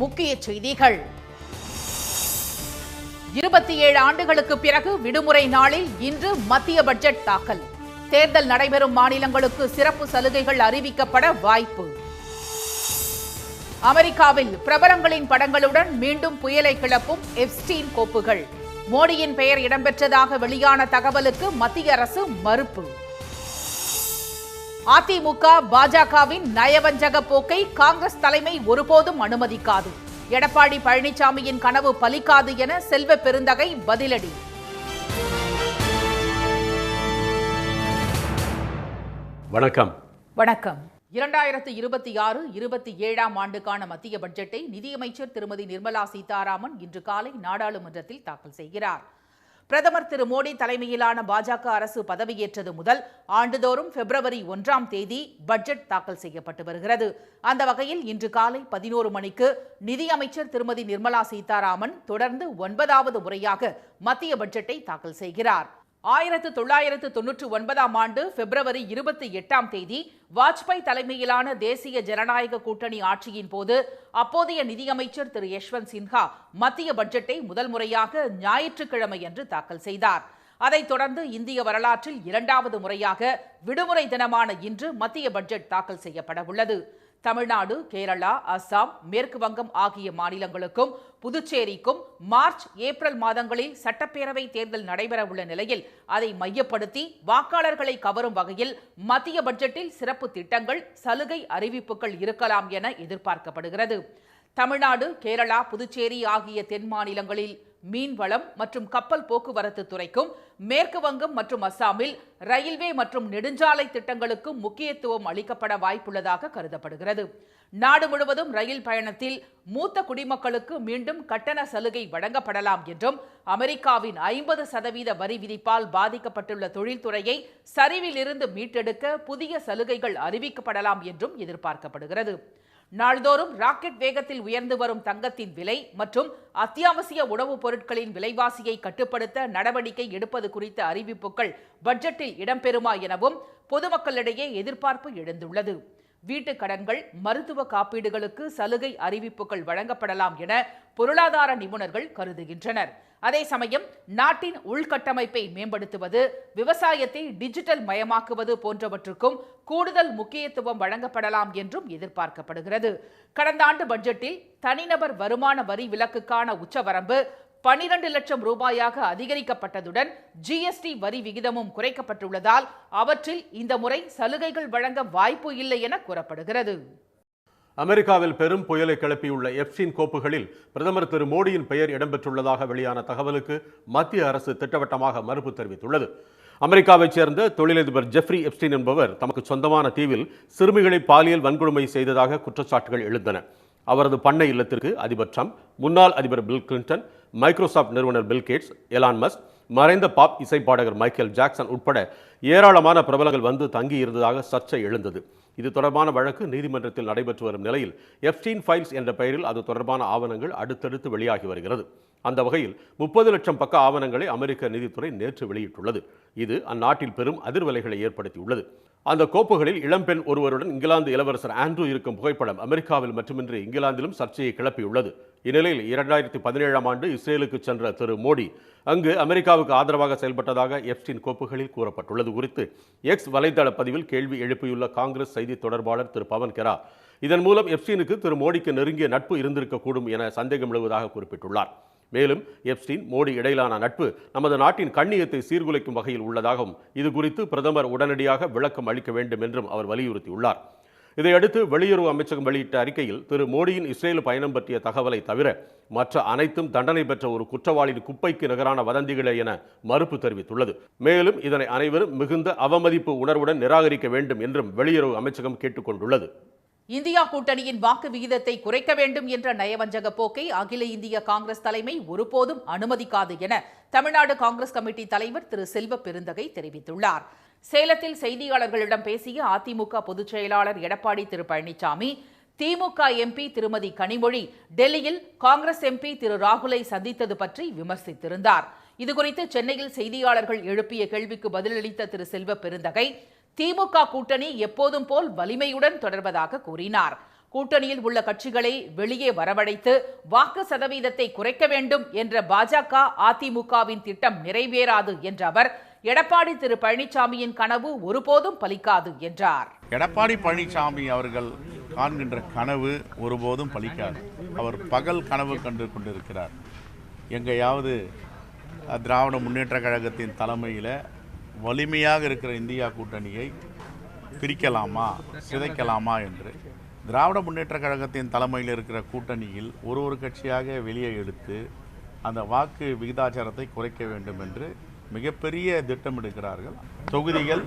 முக்கிய செய்திகள். 27 ஆண்டுகளுக்கு பிறகு விடுமுறை நாளில் இன்று மத்திய பட்ஜெட் தாக்கல். தேர்தல் நடைபெறும் மாநிலங்களுக்கு சிறப்பு சலுகைகள் அறிவிக்கப்பட வாய்ப்பு. அமெரிக்காவில் பிரபலங்களின் படங்களுடன் மீண்டும் புயலை கிளப்பும் எப்ஸ்டீன் கோப்புகள். மோடியின் பெயர் இடம்பெற்றதாக வெளியான தகவலுக்கு மத்திய அரசு மறுப்பு. அதிமுக பாஜகவின் நயவஞ்சக போக்கை காங்கிரஸ் தலைமை ஒருபோதும் அனுமதிக்காது. எடப்பாடி பழனிசாமியின் கனவு பலிக்காது என செல்வ பெருந்தகை பதிலடி. வணக்கம். 2026-27 ஆண்டுக்கான மத்திய பட்ஜெட்டை நிதியமைச்சர் திருமதி நிர்மலா சீதாராமன் இன்று காலை நாடாளுமன்றத்தில் தாக்கல் செய்கிறார். பிரதமர் திரு மோடி தலைமையிலான பாஜக அரசு பதவியேற்றது முதல் ஆண்டுதோறும் பிப்ரவரி 1ஆம் தேதி பட்ஜெட் தாக்கல் செய்யப்பட்டு வருகிறது. அந்த வகையில் இன்று காலை 11 மணிக்கு நிதியமைச்சர் திருமதி நிர்மலா சீதாராமன் தொடர்ந்து 9வது முறையாக மத்திய பட்ஜெட்டை தாக்கல் செய்கிறார். 1999ஆம் ஆண்டு பிப்ரவரி 28ஆம் தேதி வாஜ்பாய் தலைமையிலான தேசிய ஜனநாயக கூட்டணி ஆட்சியின் போது அப்போதைய நிதியமைச்சர் திரு யஷ்வந்த் சின்ஹா மத்திய பட்ஜெட்டை முதல் முறையாக ஞாயிற்றுக்கிழமை அன்று தாக்கல் செய்தார். அதைத் தொடர்ந்து இந்திய வரலாற்றில் 2வது முறையாக விடுமுறை தினமான இன்று மத்திய பட்ஜெட் தாக்கல் செய்யப்பட உள்ளது. தமிழ்நாடு, கேரளா, அஸ்ஸாம், மேற்கு வங்கம் ஆகிய மாநிலங்களுக்கும் புதுச்சேரிக்கும் மார்ச், ஏப்ரல் மாதங்களில் சட்டப்பேரவை தேர்தல் நடைபெறவுள்ள நிலையில் அதை மையப்படுத்தி வாக்காளர்களை கவரும் வகையில் மத்திய பட்ஜெட்டில் சிறப்பு திட்டங்கள், சலுகை அறிவிப்புகள் இருக்கலாம் என எதிர்பார்க்கப்படுகிறது. தமிழ்நாடு, கேரளா, புதுச்சேரி ஆகிய தென் மாநிலங்களில் மீன்வளம் மற்றும் கப்பல் போக்குவரத்து துறைக்கும், மேற்கு வங்கம் மற்றும் அஸ்ஸாமில் ரயில்வே மற்றும் நெடுஞ்சாலை திட்டங்களுக்கும் முக்கியத்துவம் அளிக்கப்பட வாய்ப்புள்ளதாக கருதப்படுகிறது. நாடு முழுவதும் ரயில் பயணத்தில் மூத்த குடிமக்களுக்கு மீண்டும் கட்டண சலுகை வழங்கப்படலாம் என்றும், அமெரிக்காவின் 50% வரி விதிப்பால் பாதிக்கப்பட்டுள்ள தொழில்துறையை சரிவிலிருந்து மீட்டெடுக்க புதிய சலுகைகள் அறிவிக்கப்படலாம் என்றும் எதிர்பார்க்கப்படுகிறது. நாள்தோறும் ராக்கெட் வேகத்தில் உயர்ந்து வரும் தங்கத்தின் விலை மற்றும் அத்தியாவசிய உணவுப் பொருட்களின் விலைவாசியை கட்டுப்படுத்த நடவடிக்கை எடுப்பது குறித்த அறிவிப்புகள் பட்ஜெட்டில் இடம்பெறுமா எனவும் பொதுமக்களிடையே எதிர்பார்ப்பு எழுந்துள்ளது. வீட்டுக் கடன்கள், மருத்துவ காப்பீடுகளுக்கு சலுகை அறிவிப்புகள் வழங்கப்படலாம் என பொருளாதார நிபுணர்கள் கருதுகின்றனர். அதே சமயம் நாட்டின் உள்கட்டமைப்பை மேம்படுத்துவது, விவசாயத்தை டிஜிட்டல் மயமாக்குவது போன்றவற்றுக்கும் கூடுதல் முக்கியத்துவம் வழங்கப்படலாம் என்றும் எதிர்பார்க்கப்படுகிறது. கடந்த ஆண்டு பட்ஜெட்டில் தனிநபர் வருமான வரி விலக்குக்கான உச்சவரம்பு 12 லட்சம் ரூபாயாக அதிகரிக்கப்பட்டதுடன் ஜிஎஸ்டி வரி விகிதமும் குறைக்கப்பட்டுள்ளதால் அவற்றில் இந்த முறை சலுகைகள் வழங்க வாய்ப்பு இல்லை என கூறப்படுகிறது. அமெரிக்காவில் பெரும் புயலை கிளப்பியுள்ள எப்ஸ்டீன் கோப்புகளில் பிரதமர் திரு மோடியின் பெயர் இடம்பெற்றுள்ளதாக வெளியான தகவலுக்கு மத்திய அரசு திட்டவட்டமாக மறுப்பு தெரிவித்துள்ளது. அமெரிக்காவைச் சேர்ந்த தொழிலதிபர் ஜெஃப்ரி எப்ஸ்டீன் என்பவர் தமக்கு சொந்தமான தீவில் சிறுமிகளை பாலியல் வன்கொடுமை செய்ததாக குற்றச்சாட்டுகள் எழுந்தன. அவரது பண்ணை இல்லத்திற்கு அதிபர் ட்ரம்ப், முன்னாள் அதிபர் பில் கிளின்டன், மைக்ரோசாப்ட் நிறுவனர் பில் கேட்ஸ், எலான் மஸ்க், மறைந்த பாப் இசைப்பாடகர் மைக்கேல் ஜாக்சன் உட்பட ஏராளமான பிரபலங்கள் வந்து தங்கியிருந்ததாக சர்ச்சை எழுந்தது. இது தொடர்பான வழக்கு நீதிமன்றத்தில் நடைபெற்று வரும் நிலையில் எப்ஸ்டீன் ஃபைல்ஸ் என்ற பெயரில் அது தொடர்பான ஆவணங்கள் அடுத்தடுத்து வெளியாகி வருகிறது. அந்த வகையில் 30 லட்சம் பக்க ஆவணங்களை அமெரிக்க நீதித்துறை நேற்று வெளியிட்டுள்ளது. இது அந்நாட்டில் பெரும் அதிர்வலைகளை ஏற்படுத்தியுள்ளது. அந்த கோப்புகளில் இளம்பெண் ஒருவருடன் இங்கிலாந்து இளவரசர் ஆண்ட்ரூ இருக்கும் புகைப்படம் அமெரிக்காவில் மட்டுமின்றி இங்கிலாந்திலும் சர்ச்சையை கிளப்பியுள்ளது. இந்நிலையில் 2017ஆம் ஆண்டு இஸ்ரேலுக்கு சென்ற திரு மோடி அங்கு அமெரிக்காவுக்கு ஆதரவாக செயல்பட்டதாக எப்ஸ்டீன் கோப்புகளில் கூறப்பட்டுள்ளது குறித்து எக்ஸ் வலைதள பதிவில் கேள்வி எழுப்பியுள்ள காங்கிரஸ் செய்தி தொடர்பாளர் திரு பவன் கெரா, இதன் மூலம் எப்ஸ்டீனுக்கு திரு மோடிக்கு நெருங்கிய நட்பு இருந்திருக்கக்கூடும் என சந்தேகம் எழுவதாக குறிப்பிட்டுள்ளார். மேலும் எப்ஸ்டீன் மோடி இடையிலான நட்பு நமது நாட்டின் கண்ணியத்தை சீர்குலைக்கும் வகையில் உள்ளதாகவும், இது குறித்து பிரதமர் உடனடியாக விளக்கம் அளிக்க வேண்டும் என்றும் அவர் வலியுறுத்தியுள்ளார். இதையடுத்து வெளியுறவு அமைச்சகம் வெளியிட்ட அறிக்கையில் திரு மோடியின் இஸ்ரேல் பயணம் பற்றிய தகவலை தவிர மற்ற அனைத்தும் தண்டனை பெற்ற ஒரு குற்றவாளியின் குப்பைக்கு நிகரான வதந்திகளே என மறுப்பு தெரிவித்துள்ளது. மேலும் இதனை அனைவரும் மிகுந்த அவமதிப்பு உணர்வுடன் நிராகரிக்க வேண்டும் என்றும் வெளியுறவு அமைச்சகம் கேட்டுக்கொண்டுள்ளது. இந்தியா கூட்டணியின் வாக்கு விகிதத்தை குறைக்க வேண்டும் என்ற நயவஞ்சக போக்கை அகில இந்திய காங்கிரஸ் தலைமை ஒருபோதும் அனுமதிக்காது என தமிழ்நாடு காங்கிரஸ் கமிட்டி தலைவர் திரு செல்வ பெருந்தகை தெரிவித்துள்ளார். சேலத்தில் செய்தியாளர்களிடம் பேசிய அதிமுக பொதுச் செயலாளர் எடப்பாடி திரு பழனிசாமி, திமுக எம்பி திருமதி கனிமொழி டெல்லியில் காங்கிரஸ் எம்பி திரு ராகுலை சந்தித்தது பற்றி விமர்சித்திருந்தார். இதுகுறித்து சென்னையில் செய்தியாளர்கள் எழுப்பிய கேள்விக்கு பதிலளித்த திரு செல்வ பெருந்தகை, திமுக கூட்டணி எப்போதும் போல் வலிமையுடன் தொடர்வதாக கூறினார். கூட்டணியில் உள்ள கட்சிகளை வெளியே வரவழைத்து வாக்கு சதவீதத்தை குறைக்க வேண்டும் என்ற பாஜக அதிமுகவின் திட்டம் நிறைவேறாது என்ற அவர், எடப்பாடி திரு பழனிசாமியின் கனவு ஒருபோதும் பலிக்காது என்றார். எடப்பாடி பழனிசாமி அவர்கள் காண்கின்ற கனவு ஒருபோதும் பலிக்காது. அவர் பகல் கனவு கண்டு கொண்டிருக்கிறார். எங்கேயாவது திராவிட முன்னேற்ற கழகத்தின் தலைமையில் வலிமையாக இருக்கிற இந்தியா கூட்டணியை பிரிக்கலாமா, சிதைக்கலாமா என்று திராவிட முன்னேற்ற கழகத்தின் தலைமையில் இருக்கிற கூட்டணியில் ஒரு கட்சியாக வெளியே எடுத்து அந்த வாக்கு விகிதாச்சாரத்தை குறைக்க வேண்டும் என்று மிகப்பெரிய திட்டம் எடுக்கிறார்கள். தொகுதிகள்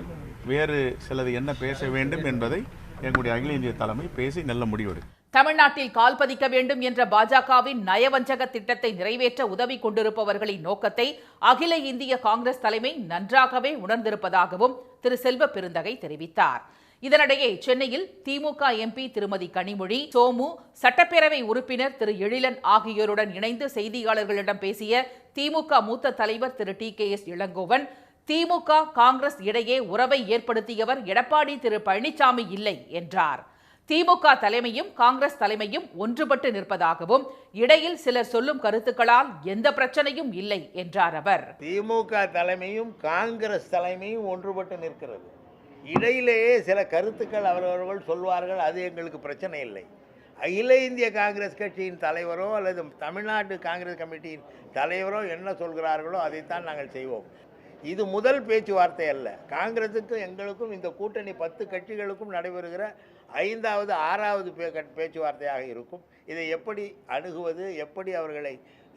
வேறு சிலது என்ன பேச வேண்டும் என்பதை எங்களுடைய அகில இந்திய தலைமை பேசி நல்ல முடிவெடுக்கும். தமிழ்நாட்டில் கால் பதிக்க வேண்டும் என்ற பாஜகவின் நயவஞ்சக திட்டத்தை நிறைவேற்ற உதவி கொண்டிருப்பவர்களின் நோக்கத்தை அகில இந்திய காங்கிரஸ் தலைமை நன்றாகவே உணர்ந்திருப்பதாகவும் திரு செல்வ பெருந்தகை தெரிவித்தார். இதனிடையே சென்னையில் திமுக எம்பி திருமதி கனிமொழி, சோமு, சட்டப்பேரவை உறுப்பினர் திரு எழிலன் ஆகியோருடன் இணைந்து செய்தியாளர்களிடம் பேசிய திமுக மூத்த தலைவர் திரு TKS இளங்கோவன், திமுக காங்கிரஸ் இடையே உறவை ஏற்படுத்தியவர் எடப்பாடி திரு பழனிசாமி இல்லை என்றார். திமுக தலைமையும் காங்கிரஸ் தலைமையும் ஒன்றுபட்டு நிற்பதாகவும், இடையில் சிலர் சொல்லும் கருத்துக்களால் எந்த பிரச்சனையும் இல்லை என்றார் அவர். திமுக தலைமையும் காங்கிரஸ் தலைமையும் ஒன்றுபட்டு நிற்கிறது. இடையிலேயே சில கருத்துக்கள் அவரவர்கள் சொல்வார்கள், அது எங்களுக்கு பிரச்சனை இல்லை. அகில இந்திய காங்கிரஸ் கட்சியின் தலைவரோ அல்லது தமிழ்நாடு காங்கிரஸ் கமிட்டியின் தலைவரோ என்ன சொல்கிறார்களோ அதைத்தான் நாங்கள் செய்வோம். இது முதல் பேச்சுவார்த்தை அல்ல. காங்கிரஸுக்கும் எங்களுக்கும் இந்த கூட்டணி 10 கட்சிகளுக்கும் நடைபெறுகிற 5வது 6வது பேச்சுவார்த்தையாக இருக்கும். இதை எப்படி அணுகுவது, எப்படி அவர்களை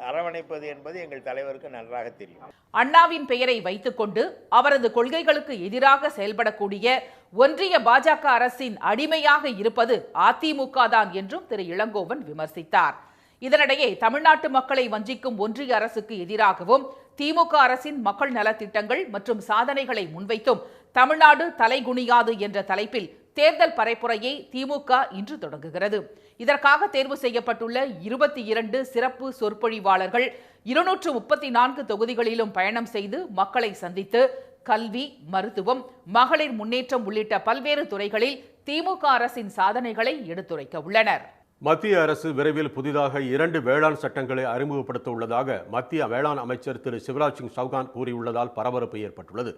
அரவணைப்பது என்பது எங்கள் தலைவருக்கு நன்றாக தெரியும். அண்ணாவின் பெயரை வைத்துக்கொண்டு அவரது கொள்கைகளுக்கு எதிராக செயல்படக்கூடிய ஒன்றிய பாஜக அரசின் அடிமையாக இருப்பது அதிமுக தான் என்றும் திரு இளங்கோவன் விமர்சித்தார். இதனிடையே தமிழ்நாட்டு மக்களை வஞ்சிக்கும் ஒன்றிய அரசுக்கு எதிராகவும் திமுக அரசின் மக்கள் நலத்திட்டங்கள் மற்றும் சாதனைகளை முன்வைத்தும் தமிழ்நாடு தலைகுனியாது என்ற தலைப்பில் தேர்தல் பரப்புரையை திமுக இன்று தொடங்குகிறது. இதற்காக தேர்வு செய்யப்பட்டுள்ள 22 சிறப்பு சொற்பொழிவாளர்கள் 234 தொகுதிகளிலும் பயணம் செய்து மக்களை சந்தித்து கல்வி, மருத்துவம், மகளிர் முன்னேற்றம் உள்ளிட்ட பல்வேறு துறைகளில் திமுக அரசின் சாதனைகளை எடுத்துரைக்க உள்ளனர். மத்திய அரசு விரைவில் புதிதாக 2 வேளாண் சட்டங்களை அறிமுகப்படுத்த உள்ளதாக மத்திய வேளாண் அமைச்சர் திரு சிவராஜ் சிங் சௌகான் கூறியுள்ளதால் பரபரப்பு ஏற்பட்டுள்ளது.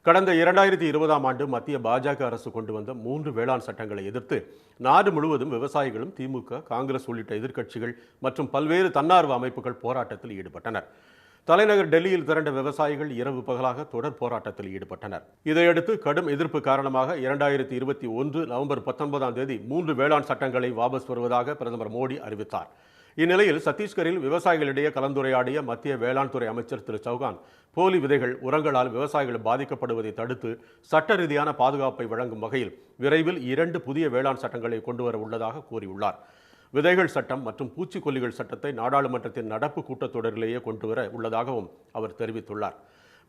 கடந்த 2020ஆம் ஆண்டு மத்திய பாஜக அரசு கொண்டு வந்த 3 வேளாண் சட்டங்களை எதிர்த்து நாடு முழுவதும் விவசாயிகளும், திமுக, காங்கிரஸ் உள்ளிட்ட எதிர்க்கட்சிகள் மற்றும் பல்வேறு தன்னார்வ அமைப்புகள் போராட்டத்தில் ஈடுபட்டனர். தலைநகர் டெல்லியில் திரண்ட விவசாயிகள் இரவு பகலாக தொடர் போராட்டத்தில் ஈடுபட்டனர். இதையடுத்து கடும் எதிர்ப்பு காரணமாக 2021 நவம்பர் 19ஆம் தேதி 3 வேளாண் சட்டங்களை வாபஸ் வருவதாக பிரதமர் மோடி அறிவித்தார். இந்நிலையில் சத்தீஸ்கரில் விவசாயிகளிடையே கலந்துரையாடிய மத்திய வேளாண் துறை அமைச்சர் திரு சௌகான், போலி விதைகள், உரங்களால் விவசாயிகள் பாதிக்கப்படுவதை தடுத்து சட்ட ரீதியான பாதுகாப்பை வழங்கும் வகையில் விரைவில் 2 புதிய வேளாண் சட்டங்களை கொண்டுவர உள்ளதாக கூறியுள்ளார். விதைகள் சட்டம் மற்றும் பூச்சிக்கொல்லிகள் சட்டத்தை நாடாளுமன்றத்தின் நடப்பு கூட்டத்தொடரிலேயே கொண்டுவர உள்ளதாகவும் அவர் தெரிவித்துள்ளார்.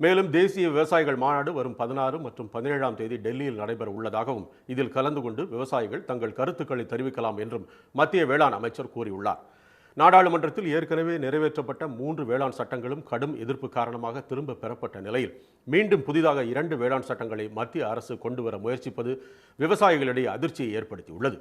மேலும் தேசிய விவசாயிகள் மாநாடு வரும் 16 மற்றும் 17ஆம் தேதி டெல்லியில் நடைபெற உள்ளதாகவும், இதில் கலந்து கொண்டு விவசாயிகள் தங்கள் கருத்துக்களை தெரிவிக்கலாம் என்றும் மத்திய வேளாண் அமைச்சர் கூறியுள்ளார். நாடாளுமன்றத்தில் ஏற்கனவே நிறைவேற்றப்பட்ட 3 வேளாண் சட்டங்களும் கடும் எதிர்ப்பு காரணமாக திரும்ப பெறப்பட்ட நிலையில் மீண்டும் புதிதாக 2 வேளாண் சட்டங்களை மத்திய அரசு கொண்டுவர முயற்சிப்பது விவசாயிகளிடையே அதிர்ச்சியை ஏற்படுத்தியுள்ளது.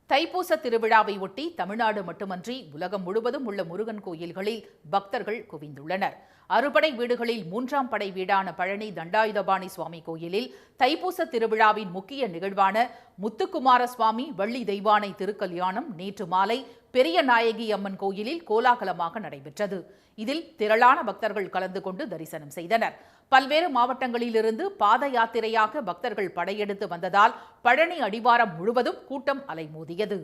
தைப்பூச திருவிழாவை ஒட்டி தமிழ்நாடு மட்டுமன்றி உலகம் முழுவதும் உள்ள முருகன் கோயில்களில் பக்தர்கள் குவிந்துள்ளனர். அறுபடை வீடுகளில் 3ஆம் படை வீடான பழனி தண்டாயுதபாணி சுவாமி கோயிலில் தைப்பூச திருவிழாவின் முக்கிய நிகழ்வான முத்துக்குமார சுவாமி வள்ளி தெய்வானை திருக்கல்யாணம் நேற்று மாலை பெரிய நாயகி அம்மன் கோயிலில் கோலாகலமாக நடைபெற்றது. இதில் திரளான பக்தர்கள் கலந்து கொண்டு தரிசனம் செய்தனர். பல்வேறு மாவட்டங்களிலிருந்து பாத யாத்திரையாக பக்தர்கள் படையெடுத்து வந்ததால் பழனி அடிவாரம் முழுவதும் கூட்டம் அலைமோதியது.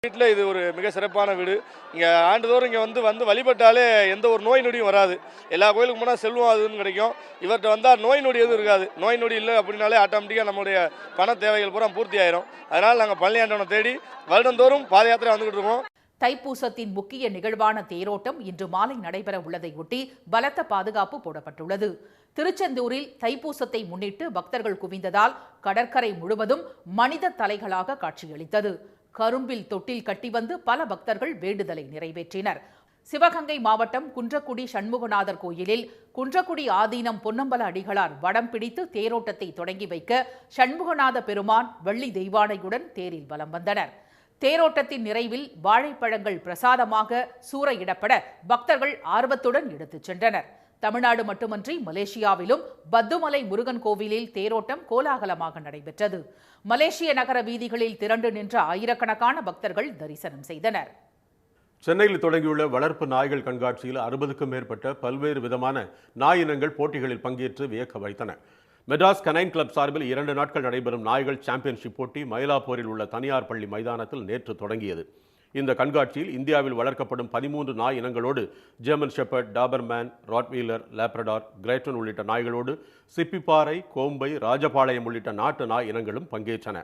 வீட்டில் இது ஒரு மிக சிறப்பான வீடு. இங்கே ஆண்டுதோறும் இங்கே வந்து வழிபட்டாலே எந்த ஒரு நோய் நொடியும் வராது. எல்லா கோயிலுக்கு போனால் செல்வம் அதுன்னு கிடைக்கும். இவர்கிட்ட வந்தால் நோய் நொடி எதுவும் இருக்காது. நோய் நொடி இல்லை அப்படின்னாலே ஆட்டோமேட்டிக்காக நம்மளுடைய பண தேவைகள் பூரா பூர்த்தி ஆயிரும். அதனால் நாங்கள் பழனி ஆண்டவனை தேடி வருடந்தோறும் பாத யாத்திரை வந்துகிட்டு இருக்கோம். தைப்பூசத்தின் முக்கிய நிகழ்வான தேரோட்டம் இன்று மாலை நடைபெற உள்ளதை ஒட்டி பலத்த பாதுகாப்பு போடப்பட்டுள்ளது. திருச்செந்தூரில் தைப்பூசத்தை முன்னிட்டு பக்தர்கள் குவிந்ததால் கடற்கரை முழுவதும் மனித தலைகளாக காட்சியளித்தது. கரும்பில் தொட்டில் கட்டி வந்து பல பக்தர்கள் வேண்டுதலை நிறைவேற்றினர். சிவகங்கை மாவட்டம் குன்றக்குடி சண்முகநாதர் கோயிலில் குன்றக்குடி ஆதீனம் பொன்னம்பல அடிகளார் வடம் பிடித்து தேரோட்டத்தை தொடங்கி வைக்க சண்முகநாத பெருமான் வெள்ளி தெய்வானையுடன் தேரில் வலம் வந்தனர். தேரோட்டத்தின் நிறைவில் வாழைப்பழங்கள் பிரசாதமாக சூறையிடப்பட பக்தர்கள் ஆர்வத்துடன் எடுத்துச் சென்றனர். தமிழ்நாடு மட்டுமன்றி மலேசியாவிலும் பத்துமலை முருகன் கோவிலில் தேரோட்டம் கோலாகலமாக நடைபெற்றது. மலேசிய நகர வீதிகளில் திரண்டு நின்ற ஆயிரக்கணக்கான பக்தர்கள் தரிசனம் செய்தனர். சென்னையில் தொடங்கியுள்ள வளர்ப்பு நாய்கள் கண்காட்சியில் 60க்கும் மேற்பட்ட பல்வேறு விதமான நாய் இனங்கள் போட்டிகளில் பங்கேற்று வியக்க வைத்தன. மெட்ராஸ் கனைன் கிளப் சார்பில் 2 நாட்கள் நடைபெறும் நாய்கள் சாம்பியன்ஷிப் போட்டி மயிலாப்பூரில் உள்ள தனியார் பள்ளி மைதானத்தில் நேற்று தொடங்கியது. இந்த கண்காட்சியில் இந்தியாவில் வளர்க்கப்படும் 13 நாய் இனங்களோடு German shepherd, Doberman, Rottweiler, Labrador, Great Dane உள்ளிட்ட நாய்களோடு சிப்பிப்பாறை, கோம்பை, ராஜபாளையம் உள்ளிட்ட நாட்டு நாய் இனங்களும் பங்கேற்றன.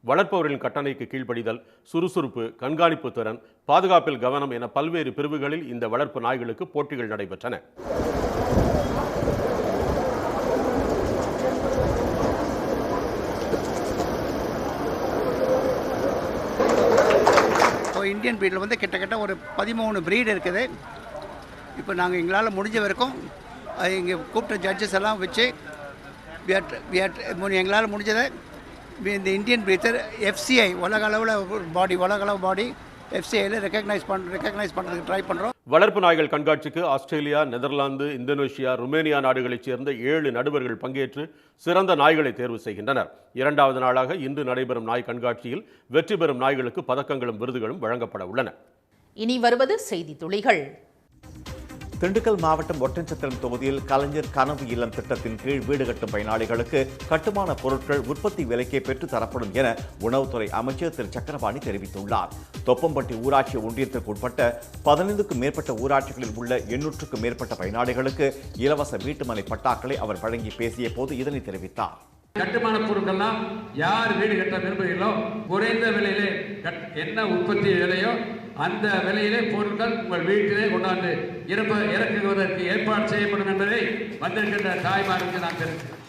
வளர்ப்பவர்களின் கட்டளைக்கு கீழ்ப்படிதல், சுறுசுறுப்பு, கண்காணிப்பு திறன், பாதுகாப்பில் கவனம் என பல்வேறு பிரிவுகளில் இந்த வளர்ப்பு நாய்களுக்கு போட்டிகள் நடைபெற்றன. இந்தியன் ப்ரீடில் வந்து கிட்டத்தட்ட ஒரு 13 ப்ரீடு இருக்குது. இப்போ நாங்கள் எங்களால் முடிஞ்ச வரைக்கும் இங்கே கூப்பிட்ட ஜட்ஜஸ் எல்லாம் வச்சு எங்களால் முடிஞ்சதை இந்த இந்தியன் ப்ரீடர் FCI உலக அளவு பாடி FCIயில் ரெக்கக்னைஸ் பண்ணுறதுக்கு ட்ரை பண்ணுறோம். வளர்ப்பு நாய்கள் கண்காட்சிக்கு ஆஸ்திரேலியா, நெதர்லாந்து, இந்தோனேஷியா, ருமேனியா நாடுகளைச் சேர்ந்த 7 நடுவர்கள் பங்கேற்று சிறந்த நாய்களை தேர்வு செய்கின்றனர். 2வது நாளாக இன்று நடைபெறும் நாய் கண்காட்சியில் வெற்றி பெறும் நாய்களுக்கு பதக்கங்களும் விருதுகளும் வழங்கப்பட உள்ளன. இனி வருவது செய்தி துளிகள். திண்டுக்கல் மாவட்டம் ஒட்டன்சத்திரம் தொகுதியில் கலைஞர் கனவு இல்லம் திட்டத்தின் கீழ் வீடு கட்டும் பயனாளிகளுக்கு கட்டுமான பொருட்கள் உற்பத்தி விலைக்கே பெற்று தரப்படும் என உணவுத்துறை அமைச்சர் திரு சக்கரபாணி தெரிவித்துள்ளார். தொப்பம்பட்டி ஊராட்சி ஒன்றியத்திற்கு உட்பட்ட 15க்கும் மேற்பட்ட ஊராட்சிகளில் உள்ள 800க்கும் மேற்பட்ட பயனாளிகளுக்கு இலவச வீட்டுமனை பட்டாக்களை அவர் வழங்கி பேசிய போது இதனை தெரிவித்தார். கட்டுமான பொருட்கள்லாம் யார் வீடு கட்ட விரும்புகிறீர்களோ குறைந்த விலையிலே என்ன உற்பத்தி விலையோ அந்த விலையிலே பொருட்கள் உங்கள் வீட்டிலே கொண்டாந்து இறக்குவதற்கு ஏற்பாடு செய்யப்படும் என்பதை வந்திருக்கின்ற தாய்மாருக்கு நான் தெரிவிக்கிறேன்.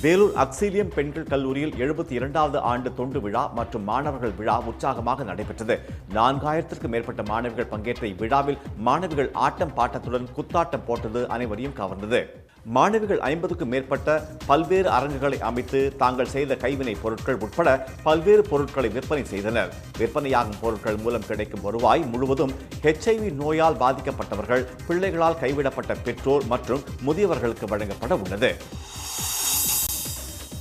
வேலூர் அக்ஸீலியம் பெண்கள் கல்லூரியில் 72வது ஆண்டு தொண்டு விழா மற்றும் மாணவர்கள் விழா உற்சாகமாக நடைபெற்றது. 4000க்கும் மேற்பட்ட மாணவிகள் பங்கேற்ற இவ்விழாவில் மாணவிகள் ஆட்டம் பாட்டத்துடன் குத்தாட்டம் போட்டது அனைவரையும் கவர்ந்தது. மாணவிகள் 50க்கும் மேற்பட்ட பல்வேறு அரங்குகளை அமைத்து தாங்கள் செய்த கைவினை பொருட்கள் உட்பட பல்வேறு பொருட்களை விற்பனை செய்தனர். விற்பனையாகும் பொருட்கள் மூலம் கிடைக்கும் வருவாய் முழுவதும் HIV நோயால் பாதிக்கப்பட்டவர்கள், பிள்ளைகளால் கைவிடப்பட்ட பெற்றோர் மற்றும் முதியவர்களுக்கு வழங்கப்பட உள்ளது.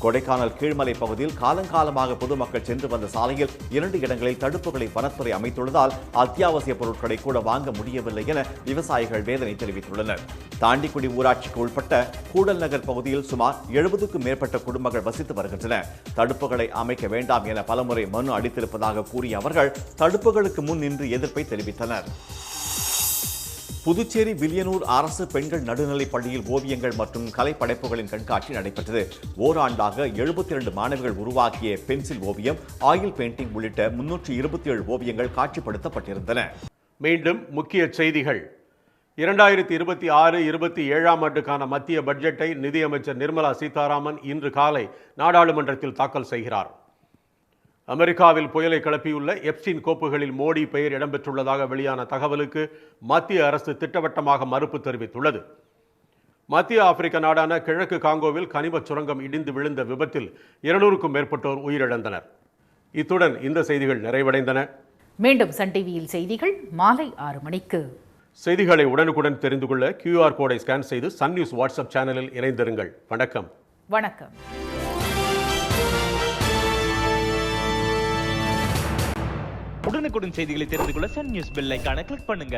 கொடைக்கானல் கீழ்மலை பகுதியில் காலங்காலமாக பொதுமக்கள் சென்று வந்த சாலையில் 2 இடங்களில் தடுப்புகளை வனத்துறை அமைத்துள்ளதால் அத்தியாவசிய பொருட்களை கூட வாங்க முடியவில்லை என விவசாயிகள் வேதனை தெரிவித்துள்ளனர். தாண்டிக்குடி ஊராட்சிக்கு உட்பட்ட கூடல் நகர் பகுதியில் சுமார் 70க்கும் மேற்பட்ட குடும்பங்கள் வசித்து வருகின்றன. தடுப்புகளை அமைக்க வேண்டாம் என பலமுறை மனு அளித்திருப்பதாக கூறிய அவர்கள் தடுப்புகளுக்கு முன் நின்று எதிர்ப்பை தெரிவித்தனர். புதுச்சேரி வில்லியனூர் அரசு பெண்கள் நடுநிலைப் பள்ளியில் ஓவியங்கள் மற்றும் கலைப்படைப்புகளின் கண்காட்சி நடைபெற்றது. ஓராண்டாக 72 மாணவிகள் உருவாக்கிய பென்சில் ஓவியம், ஆயில் பெயிண்டிங் உள்ளிட்ட 327 ஓவியங்கள் காட்சிப்படுத்தப்பட்டிருந்தன. மீண்டும் முக்கிய செய்திகள். 2026-27ஆம் ஆண்டுக்கான மத்திய பட்ஜெட்டை நிதியமைச்சர் நிர்மலா சீதாராமன் இன்று காலை நாடாளுமன்றத்தில் தாக்கல் செய்கிறார். அமெரிக்காவில் புயலை கிளப்பியுள்ள எப்ஸ்டீன் கோப்புகளில் மோடி பெயர் இடம்பெற்றுள்ளதாக வெளியான தகவலுக்கு மத்திய அரசு திட்டவட்டமாக மறுப்பு தெரிவித்துள்ளது. மத்திய ஆப்பிரிக்க நாடான கிழக்கு காங்கோவில் கனிம சுரங்கம் இடிந்து விழுந்த விபத்தில் 200க்கும் மேற்பட்டோர் உயிரிழந்தனர். இத்துடன் இந்த செய்திகள் நிறைவடைந்தன. மீண்டும் சன் டிவியில் செய்திகள் மாலை 6 மணிக்கு. செய்திகளை உடனுக்குடன் தெரிந்து கொள்ள QR கோடை ஸ்கேன் செய்து சன் நியூஸ் வாட்ஸ்அப் சேனலில் இணைந்திருங்கள். வணக்கம். வணக்கம். உடனுக்குடன் செய்திகளை தெரிந்து கொள்ள சன் நியூஸ் பெல் ஐகானை கிளிக் பண்ணுங்க.